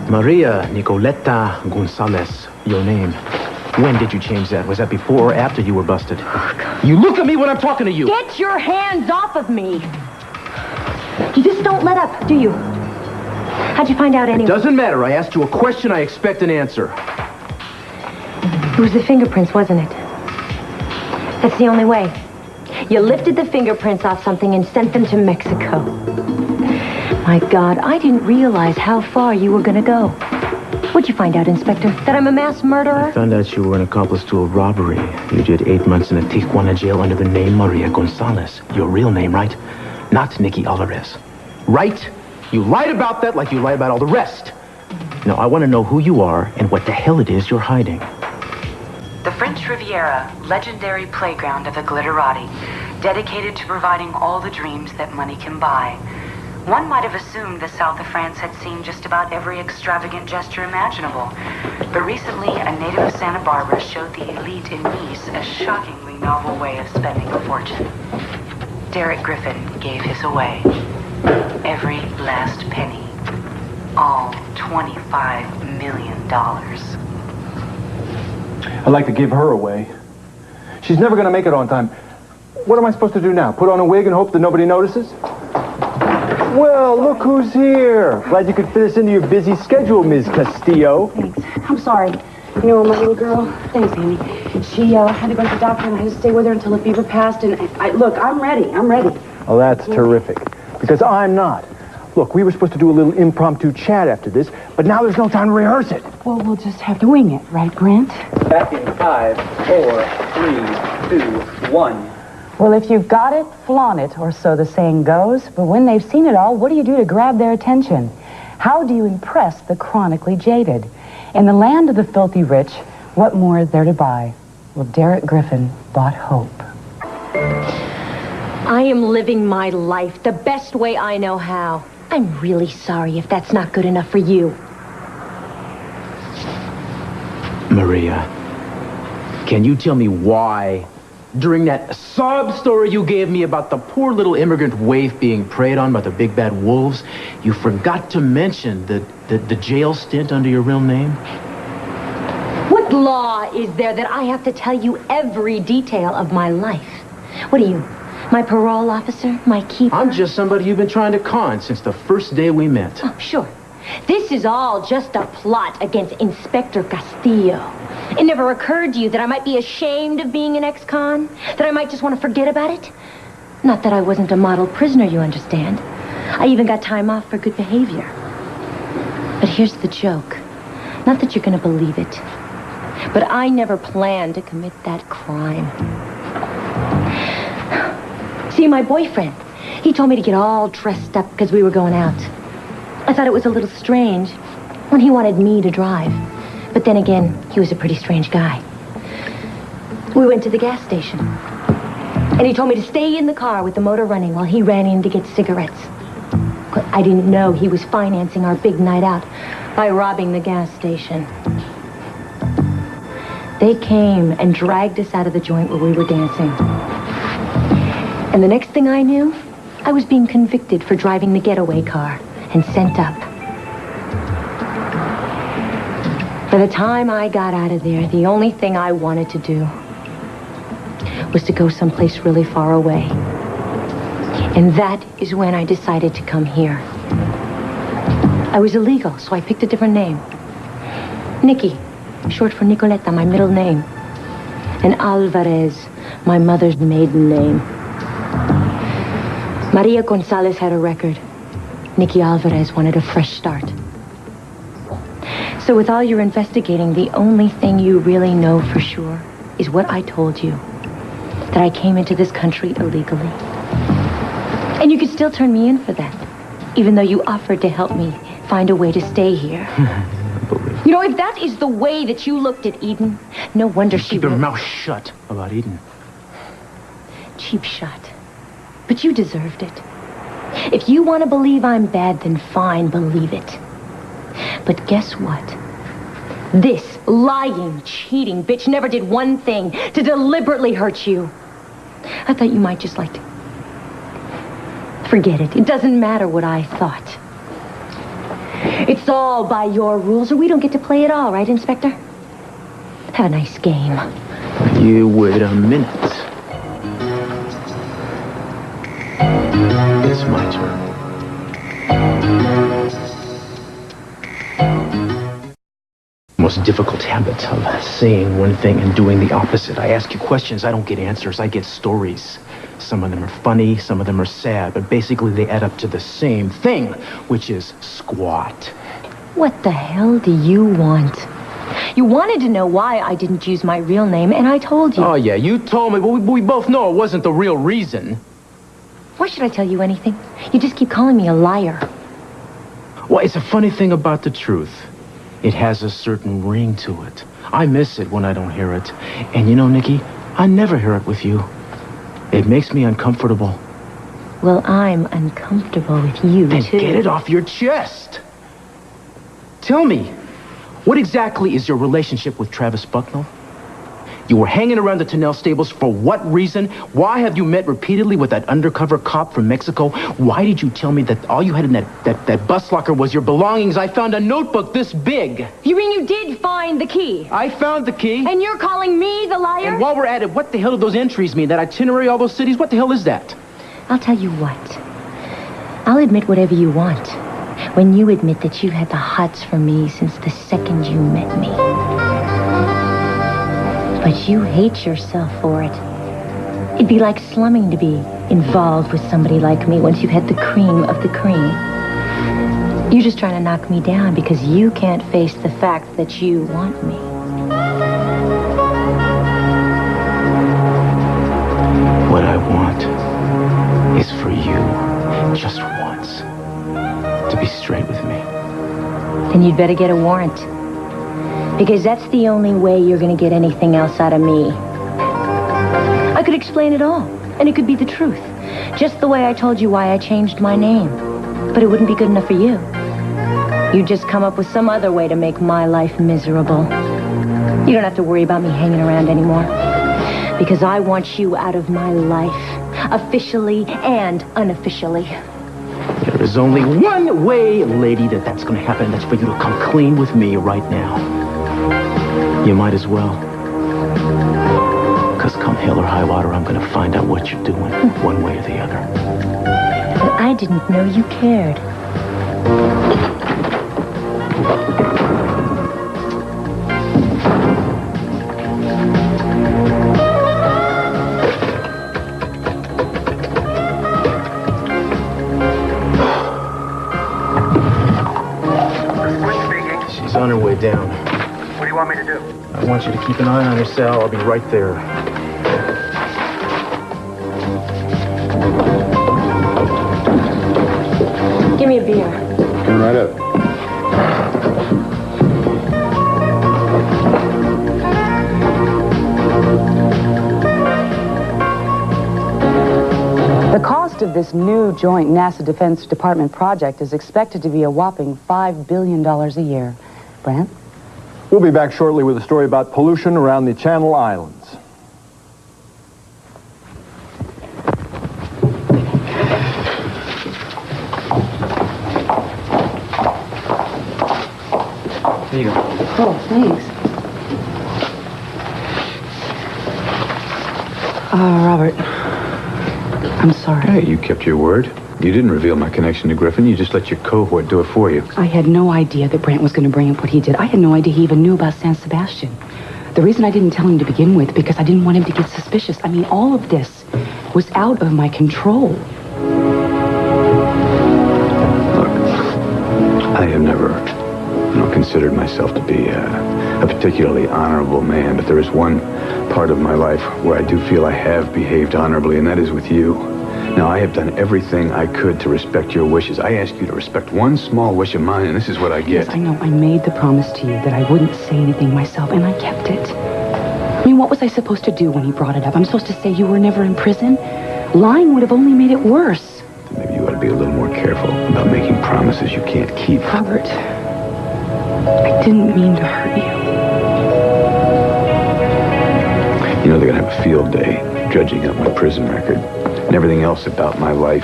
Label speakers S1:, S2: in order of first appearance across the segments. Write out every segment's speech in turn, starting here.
S1: Maria Nicoleta Gonzalez, your name. When did you change that? Was that before or after you were busted? Oh, you look at me when I'm talking to you!
S2: Get your hands off of me! You just don't let up, do you? How'd you find out anyway?
S1: It doesn't matter. I asked you a question, I expect an answer.
S2: It was the fingerprints, wasn't it? That's the only way. You lifted the fingerprints off something and sent them to Mexico. My God, I didn't realize how far you were gonna go. What'd you find out, Inspector? That I'm a mass murderer?
S1: I found out you were an accomplice to a robbery. You did 8 months in a Tijuana jail under the name Maria Gonzalez. Your real name, right? Not Nikki Alvarez. Right? You lied about that like you lied about all the rest. Now, I want to know who you are and what the hell it is you're hiding.
S3: The French Riviera, legendary playground of the glitterati, dedicated to providing all the dreams that money can buy. One might have assumed the south of France had seen just about every extravagant gesture imaginable. But recently, a native of Santa Barbara showed the elite in Nice a shockingly novel way of spending a fortune. Derek Griffin gave his away. Every last penny. All $25 million.
S4: I'd like to give her away. She's never going to make it on time. What am I supposed to do now? Put on a wig and hope that nobody notices? Well, look who's here. Glad you could fit us into your busy schedule, Ms. Castillo.
S5: Thanks. I'm sorry. You know, my little girl, thanks, Amy. She had to go to the doctor, and I had to stay with her until the fever passed. And look, I'm ready. I'm ready.
S4: Oh, that's terrific. Because I'm not. Look, we were supposed to do a little impromptu chat after this, but now there's no time to rehearse it.
S5: Well, we'll just have to wing it, right, Grant?
S6: Back in 5, 4, 3, 2, 1.
S7: Well, if you've got it, flaunt it, or so the saying goes. But when they've seen it all, what do you do to grab their attention? How do you impress the chronically jaded? In the land of the filthy rich, what more is there to buy? Well, Derek Griffin bought hope.
S2: I am living my life the best way I know how. I'm really sorry if that's not good enough for you.
S1: Maria, can you tell me why, during that sob story you gave me about the poor little immigrant waif being preyed on by the big bad wolves, you forgot to mention the jail stint under your real name?
S2: What law is there that I have to tell you every detail of my life? What are you, my parole officer, my keeper?
S1: I'm just somebody you've been trying to con since the first day we met.
S2: Oh, sure. This is all just a plot against Inspector Castillo. It never occurred to you that I might be ashamed of being an ex-con? That I might just want to forget about it? Not that I wasn't a model prisoner, you understand. I even got time off for good behavior. But here's the joke. Not that you're going to believe it, but I never planned to commit that crime. See, my boyfriend, he told me to get all dressed up because we were going out. I thought it was a little strange when he wanted me to drive. But then again, he was a pretty strange guy. We went to the gas station. And he told me to stay in the car with the motor running while he ran in to get cigarettes. But I didn't know he was financing our big night out by robbing the gas station. They came and dragged us out of the joint where we were dancing. And the next thing I knew, I was being convicted for driving the getaway car and sent up. By the time I got out of there, the only thing I wanted to do was to go someplace really far away. And that is when I decided to come here. I was illegal, so I picked a different name. Nikki, short for Nicoleta, my middle name. And Alvarez, my mother's maiden name. Maria Gonzalez had a record. Nikki Alvarez wanted a fresh start. So with all your investigating, the only thing you really know for sure is what I told you. That I came into this country illegally. And you could still turn me in for that, even though you offered to help me find a way to stay here. You know, if that is the way that you looked at Eden, no wonder she...
S1: Keep your mouth shut about Eden.
S2: Cheap shot. But you deserved it. If you want to believe I'm bad, then fine, believe it. But guess what? This lying, cheating bitch never did one thing to deliberately hurt you. I thought you might just like to... Forget it. It doesn't matter what I thought. It's It's all by your rules, or we don't get to play at all, right, Inspector? Have a nice game.
S1: You wait a minute. It's my turn. Most difficult habit of saying one thing and doing the opposite. I ask you questions, I don't get answers, I get stories. Some of them are funny, some of them are sad, but basically they add up to the same thing, which is squat.
S2: What the hell do you want? You wanted to know why I didn't use my real name, and I told you.
S1: Oh, yeah, you told me, but we both know it wasn't the real reason.
S2: Why should I tell you anything? You just keep calling me a liar.
S1: Well, it's a funny thing about the truth. It has a certain ring to it. I miss it when I don't hear it. And you know, Nikki, I never hear it with you. It makes me uncomfortable.
S2: Well, I'm uncomfortable with you,
S1: Then
S2: too.
S1: get it off your chest. Tell me, what exactly is your relationship with Travis Bucknell? You were hanging around the Tunnel stables for what reason? Why have you met repeatedly with that undercover cop from Mexico? Why did you tell me that all you had in that bus locker was your belongings? I found a notebook this big.
S2: You mean you did find the key?
S1: I found the key.
S2: And you're calling me the liar?
S1: And while we're at it, what the hell do those entries mean? That itinerary, all those cities? What the hell is that?
S2: I'll tell you what. I'll admit whatever you want. When you admit that you had the hots for me since the second you met me. But you hate yourself for it. It'd be like slumming to be involved with somebody like me once you've had the cream of the cream. You're just trying to knock me down because you can't face the fact that you want me.
S1: What I want is for you, just once, to be straight with me.
S2: Then you'd better get a warrant. Because that's the only way you're going to get anything else out of me. I could explain it all, and it could be the truth. Just the way I told you why I changed my name. But it wouldn't be good enough for you. You'd just come up with some other way to make my life miserable. You don't have to worry about me hanging around anymore. Because I want you out of my life, officially and unofficially.
S1: There is only one way, lady, that's going to happen, and that's for you to come clean with me right now. You might as well. Because come hell or high water, I'm going to find out what you're doing, one way or the other.
S2: But I didn't know you cared.
S1: She's on her way down.
S6: What do you want me to do?
S1: I want you to keep an eye on her, Sal. I'll be right there.
S2: Give me a beer.
S4: Coming right up.
S7: The cost of this new joint NASA Defense Department project is expected to be a whopping $5 billion a year. Brant?
S4: We'll be back shortly with a story about pollution around the Channel Islands.
S1: Here you go.
S5: Oh, thanks. Robert, I'm sorry.
S8: Hey, you kept your word. You didn't reveal my connection to Griffin. You just let your cohort do it for you.
S5: I had no idea that Brant was going to bring up what he did. I had no idea he even knew about San Sebastian. The reason I didn't tell him to begin with, because I didn't want him to get suspicious. I mean, all of this was out of my control.
S8: Look, I have never, considered myself to be a particularly honorable man, but there is one part of my life where I do feel I have behaved honorably, and that is with you. Now, I have done everything I could to respect your wishes. I asked you to respect one small wish of mine, and this is what I get.
S5: Yes, I know. I made the promise to you that I wouldn't say anything myself, and I kept it. I mean, what was I supposed to do when he brought it up? I'm supposed to say you were never in prison? Lying would have only made it worse.
S8: Maybe you ought to be a little more careful about making promises you can't keep.
S5: Robert, I didn't mean to hurt you.
S8: You know, they're going to have a field day judging up my prison record and everything else about my life.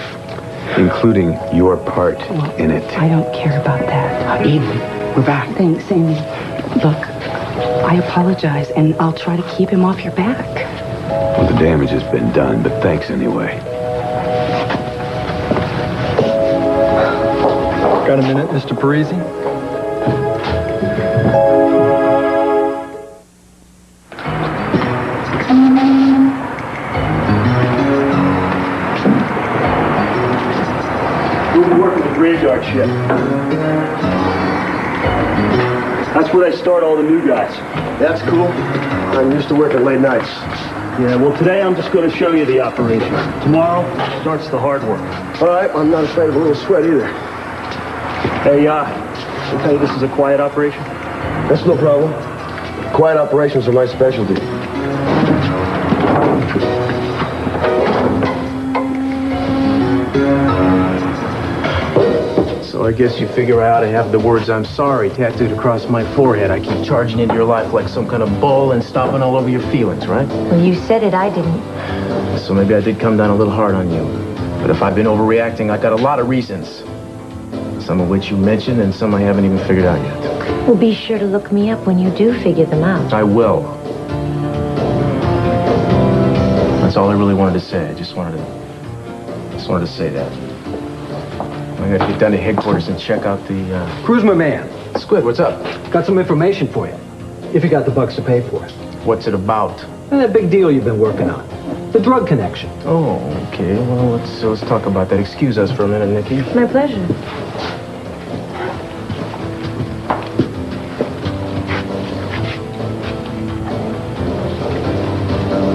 S8: including your part in it.
S5: I don't care about that.
S1: Eden, we're back.
S5: Thanks, Amy. Look, I apologize, and I'll try to keep him off your back.
S8: Well, the damage has been done, but thanks anyway.
S4: Got a minute, Mr. Parisi?
S9: You'll be working the graveyard shift. That's where they start all the new guys.
S10: That's cool. I'm used to working late nights.
S9: Yeah, well, today I'm just going to show you the operation. Tomorrow starts the hard work.
S10: All right, I'm not afraid of a little sweat either.
S9: Hey, I'll tell you this is a quiet operation.
S10: That's no problem. Quiet operations are my specialty.
S1: So I guess you figure out I have the words "I'm sorry" tattooed across my forehead. I keep charging into your life like some kind of bull and stomping all over your feelings, right?
S2: Well, you said it, I didn't.
S1: So maybe I did come down a little hard on you. But if I've been overreacting, I got a lot of reasons. Some of which you mentioned and some I haven't even figured out yet.
S2: Well, be sure to look me up when you do figure them out.
S1: I will. That's all I really wanted to say. I just wanted to say that. I'm gonna get down to headquarters and check out the,
S11: Cruz, my man.
S1: Squid, what's up?
S11: Got some information for you. If you got the bucks to pay for it.
S1: What's it about?
S11: And that big deal you've been working on. The drug connection.
S1: Oh, okay. Well, let's talk about that. Excuse us for a minute, Nikki.
S2: My pleasure.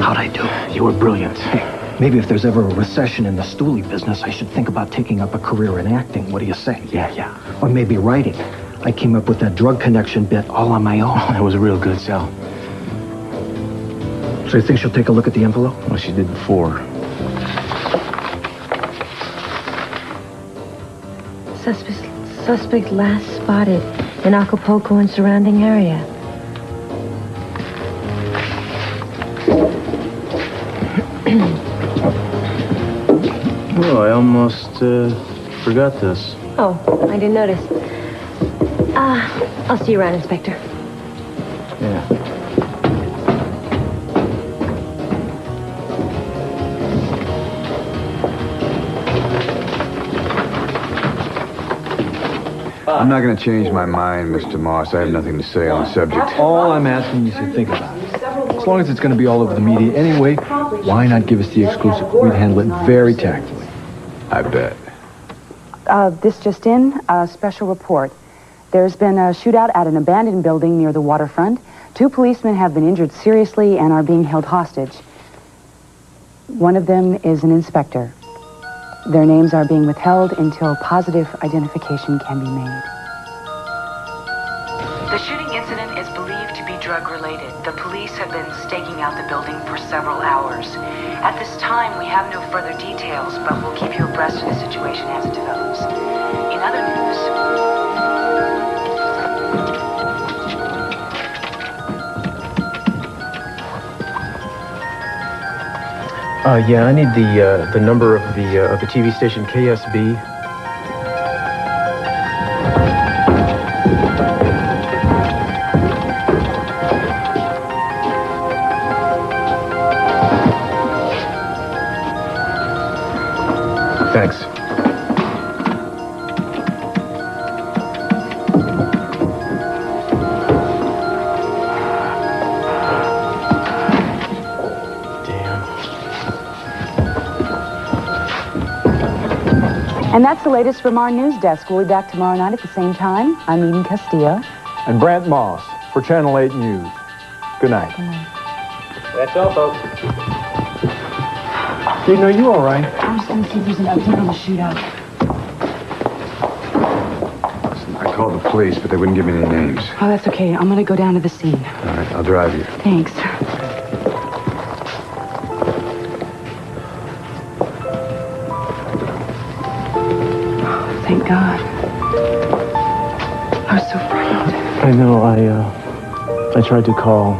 S11: How'd I do?
S1: You were brilliant.
S11: Hey, maybe if there's ever a recession in the stoolie business, I should think about taking up a career in acting. What do you say?
S1: Yeah.
S11: Or maybe writing. I came up with that drug connection bit all on my own.
S1: Oh, that was real good, Sal.
S11: So you think she'll take a look at the envelope?
S1: Well, she did before.
S2: Suspect last spotted in Acapulco and surrounding area.
S1: Oh, I almost forgot this.
S2: Oh, I didn't notice. I'll see you around, Inspector.
S1: Yeah.
S8: I'm not going to change my mind, Mr. Moss. I have nothing to say on the subject.
S4: All I'm asking you to think about it. As long as it's going to be all over the media anyway, why not give us the exclusive? We'd handle it very tactfully.
S8: I bet.
S7: This just in, a special report. There's been a shootout at an abandoned building near the waterfront. 2 policemen have been injured seriously and are being held hostage. One of them is an inspector. Their names are being withheld until positive identification can be made.
S3: The shooting incident is believed to be drug-related. The police have been staking out the building for several hours. At this time, we have no further details, but we'll keep you abreast of the situation as it develops. In other news...
S1: Yeah, I need the number of the TV station KSB. Thanks.
S7: And that's the latest from our news desk. We'll be back tomorrow night at the same time. I'm Eden Castillo.
S4: And Brant Moss for Channel 8 News. Good night.
S6: That's all, folks.
S4: Eden, are you all right?
S5: I was going to see if there's an update on the shootout.
S8: I called the police, but they wouldn't give me any names.
S5: Oh, that's okay. I'm going to go down to the scene.
S8: All right, I'll drive you.
S5: Thanks. Thank God. I was so frightened.
S1: I know. I tried to call.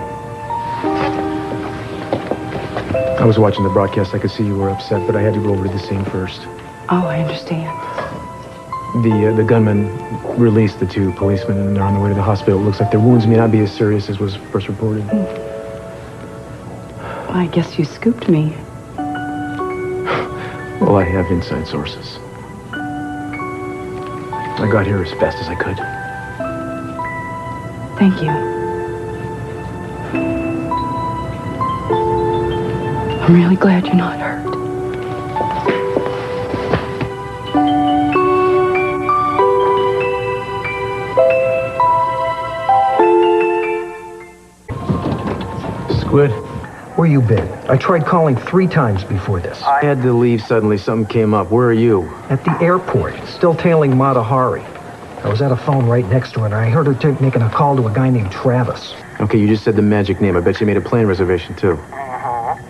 S1: I was watching the broadcast. I could see you were upset, but I had to go over to the scene first.
S5: Oh, I understand.
S1: The gunman released the two policemen, and they're on their way to the hospital. It looks like their wounds may not be as serious as was first reported.
S5: I guess you scooped me.
S1: Well, I have inside sources. I got here as fast as I could.
S5: Thank you. I'm really glad you're not hurt.
S1: Squid?
S11: Where you been? I tried calling 3 times before this.
S1: I had to leave suddenly. Something came up. Where are you?
S11: At the airport, still tailing Mata Hari. I was at a phone right next to her, and I heard her making a call to a guy named Travis.
S1: Okay, you just said the magic name. I bet you made a plane reservation, too.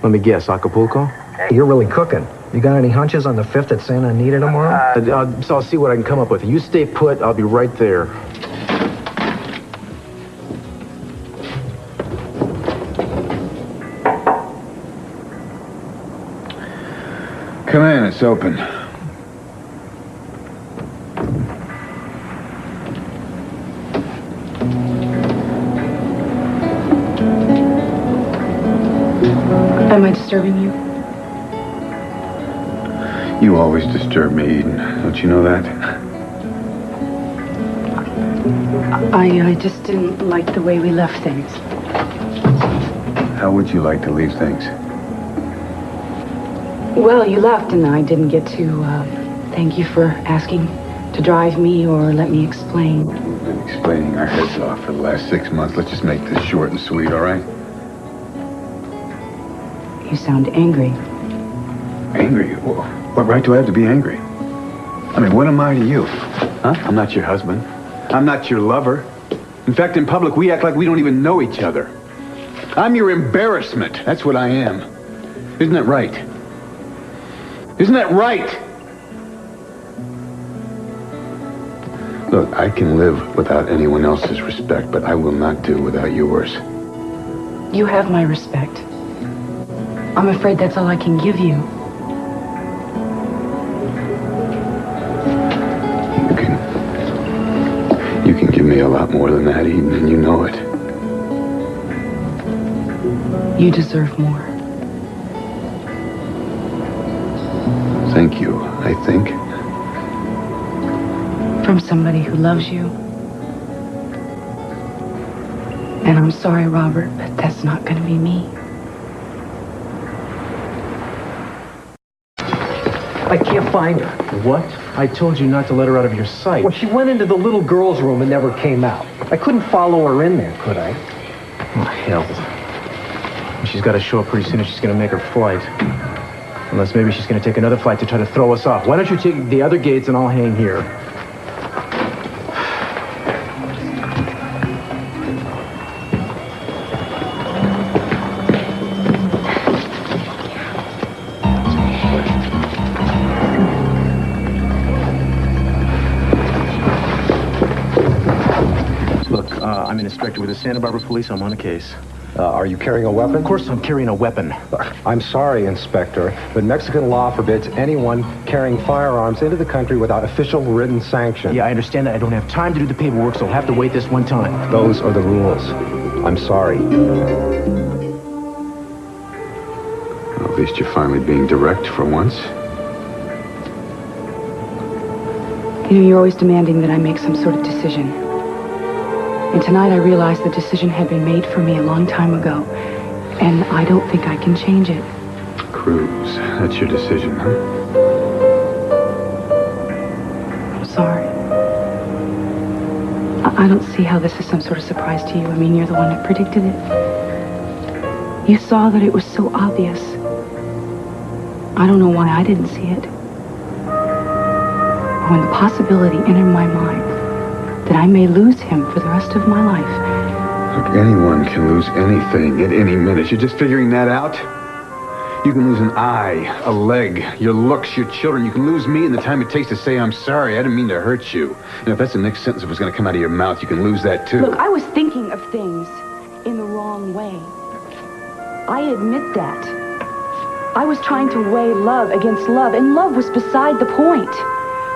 S1: Let me guess, Acapulco?
S11: Hey, you're really cooking. You got any hunches on the 5th at Santa Anita tomorrow?
S1: So I'll see what I can come up with. You stay put. I'll be right there.
S8: Come in, it's open.
S5: Am I disturbing you?
S8: You always disturb me, Eden. Don't you know that?
S5: I just didn't like the way we left things.
S8: How would you like to leave things?
S5: Well, you left and I didn't get to thank you for asking to drive me or let me explain.
S8: We've been explaining our heads off for the last 6 months. Let's just make this short and sweet, all right?
S5: You sound angry.
S8: Angry? What right do I have to be angry? I mean, what am I to you? Huh? I'm not your husband. I'm not your lover. In fact, in public, we act like we don't even know each other. I'm your embarrassment. That's what I am. Isn't that right? Isn't that right? Look, I can live without anyone else's respect, but I will not do without yours.
S5: You have my respect. I'm afraid that's all I can give you.
S8: You can give me a lot more than that, Eden, and you know it.
S5: You deserve more.
S8: Thank you, I think.
S5: From somebody who loves you. And I'm sorry, Robert, but that's not going to be me.
S11: I can't find her.
S1: What? I told you not to let her out of your sight.
S11: Well, she went into the little girl's room and never came out. I couldn't follow her in there, could I?
S1: Oh, hell. She's got to show up pretty soon if she's going to make her flight. Unless maybe she's going to take another flight to try to throw us off. Why don't you take the other gates and I'll hang here? I'm an inspector with the Santa Barbara Police. I'm on a case.
S12: Are you carrying a weapon?
S1: Of course I'm carrying a weapon.
S12: I'm sorry, Inspector, but Mexican law forbids anyone carrying firearms into the country without official written sanction.
S1: Yeah, I understand that. I don't have time to do the paperwork, so I'll have to wait this one time.
S12: Those are the rules. I'm sorry.
S8: Well, at least you're finally being direct for once.
S5: You know, you're always demanding that I make some sort of decision. And tonight I realized the decision had been made for me a long time ago. And I don't think I can change it.
S8: Cruz, that's your decision, huh?
S5: I'm sorry. I don't see how this is some sort of surprise to you. I mean, you're the one that predicted it. You saw that it was so obvious. I don't know why I didn't see it. But when the possibility entered my mind that I may lose him for the rest of my life.
S8: Look, anyone can lose anything at any minute. You're just figuring that out? You can lose an eye, a leg, your looks, your children. You can lose me in the time it takes to say I'm sorry. I didn't mean to hurt you. And if that's the next sentence that was going to come out of your mouth, you can lose that too.
S5: Look, I was thinking of things in the wrong way. I admit that. I was trying to weigh love against love, and love was beside the point.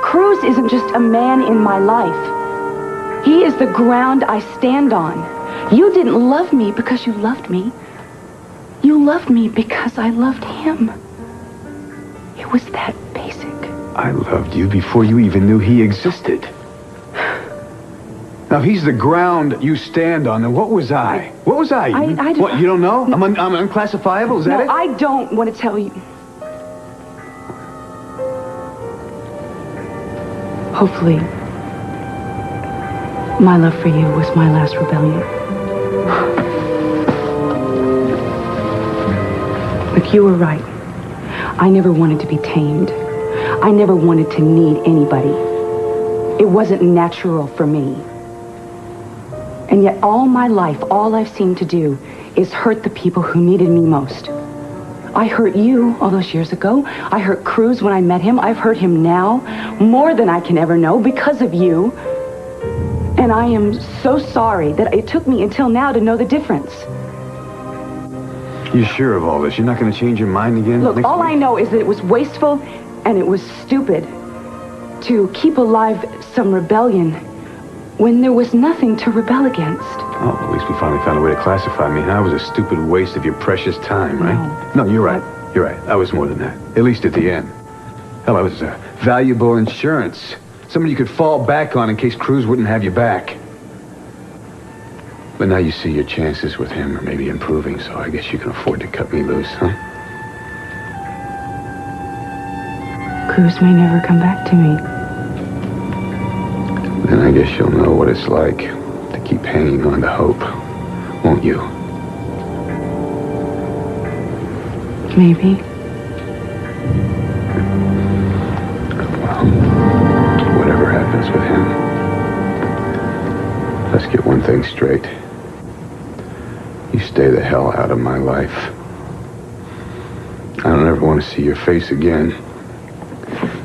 S5: Cruz isn't just a man in my life. He is the ground I stand on. You didn't love me because you loved me. You loved me because I loved him. It was that basic.
S8: I loved you before you even knew he existed. Now, if he's the ground you stand on, then what was I? What was I? What, you don't know? No. I'm unclassifiable, is that it?
S5: No, I don't want to tell you. Hopefully, my love for you was my last rebellion. Look, you were right. I never wanted to be tamed. I never wanted to need anybody. It wasn't natural for me. And yet all my life, all I've seemed to do is hurt the people who needed me most. I hurt you all those years ago. I hurt Cruz when I met him. I've hurt him now, more than I can ever know because of you. And I am so sorry that it took me until now to know the difference.
S8: You sure of all this? You're not going to change your mind again?
S5: Look, all I know is that it was wasteful and it was stupid to keep alive some rebellion when there was nothing to rebel against.
S8: Oh, at least we finally found a way to classify me. Huh? It was a stupid waste of your precious time, right? No, you're right. You're right. I was more than that. At least at the end. Hell, I was valuable insurance. Somebody you could fall back on in case Cruz wouldn't have your back. But now you see your chances with him are maybe improving, so I guess you can afford to cut me loose, huh?
S5: Cruz may never come back to me.
S8: Then I guess you'll know what it's like to keep hanging on to hope, won't you?
S5: Maybe.
S8: Well, whatever happens with him, let's get one thing straight. You stay the hell out of my life. I don't ever want to see your face again.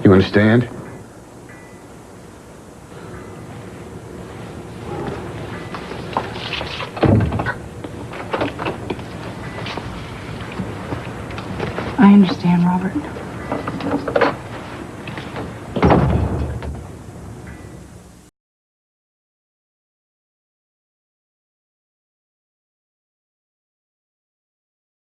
S8: You understand?
S5: I understand, Robert.